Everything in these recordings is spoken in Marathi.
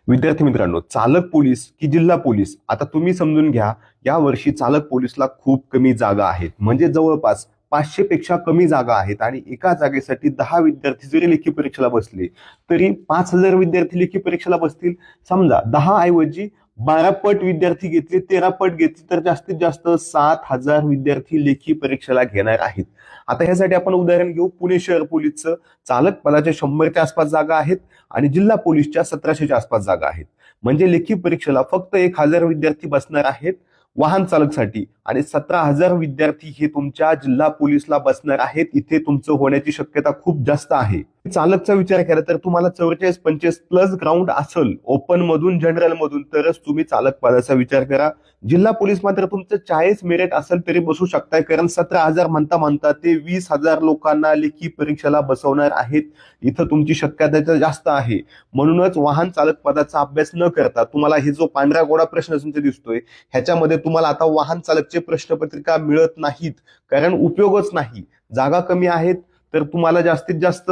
विद्यार्थी मित्रांनो, चालक पोलीस की जिल्हा पोलीस, आता तुम्ही समजून घ्या. या वर्षी चालक पोलीसला खूप कमी जागा आहेत, म्हणजे जवळपास 500 पेक्षा कमी जागा आहेत. आणि एका जागेसाठी 10 विद्यार्थी जरी लेखी परीक्षेला बसले तरी 5,000 विद्यार्थी लेखी परीक्षेला बसतील. समजा 10 ऐवजी 12 पट विद्यार्थी घेतले, 13 पट घेतले तर जास्तीत जास्त 7,000 विद्यार्थी लेखी परीक्षेला घेणार आहेत. आता ह्यासाठी आपण उदाहरण घेऊ पुणे शहर पोलीसचं. चालक पदाच्या 100च्या आसपास जागा आहेत आणि जिल्हा पोलीसच्या 1700च्या आसपास जागा आहेत. म्हणजे लेखी परीक्षेला फक्त 1,000 विद्यार्थी बसणार आहेत वाहन चालकसाठी, आणि 17,000 विद्यार्थी हे तुमच्या जिल्हा पोलीसला बसणार आहेत. इथे तुमचं होण्याची शक्यता खूप जास्त आहे. चालकचा विचार केला तर तुम्हाला 44-45 प्लस ग्राउंड असेल ओपन मधून, जनरल मधून, तरच तुम्ही चालक पदाचा विचार करा. जिल्हा पोलीस मात्र तुमचं 40 मेरिट असेल तरी बसू शकताय, कारण 17,000 म्हणता म्हणता ते 20,000 लोकांना लेखी परीक्षेला बसवणार आहेत. इथं तुमची शक्यता जास्त आहे. म्हणूनच वाहन चालक पदाचा अभ्यास न करता तुम्हाला हे जो पांढरा गोडा प्रश्न तुमचा दिसतोय ह्याच्यामध्ये तुम्हाला आता वाहन चालकचे प्रश्नपत्रिका मिळत नाहीत, कारण उपयोगच नाही. जागा कमी आहेत. तर तुम्हाला जास्तीत जास्त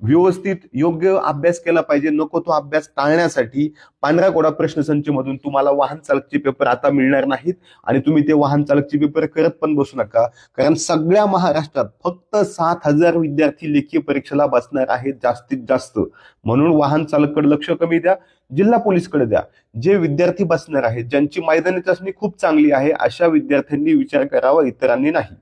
व्यवस्थित योग्य अभ्यास केला पाहिजे. नको तो अभ्यास टाळण्यासाठी पांढरा गोडा प्रश्नसंच मधून तुम्हाला वाहन चालकचे पेपर आता मिळणार नाहीत, आणि तुम्ही ते वाहन चालकचे पेपर करत पण बसू नका, कारण सगळ्या महाराष्ट्रात फक्त 7,000 विद्यार्थी लेखी परीक्षेला बसणार आहेत जास्तीत जास्त. म्हणून वाहन चालककडे लक्ष कमी द्या, जिल्हा पोलीसकडे द्या. जे विद्यार्थी बसणार आहेत, ज्यांची मैदानी चाचणी खूप चांगली आहे, अशा विद्यार्थ्यांनी विचार करावा, इतरांनी नाही.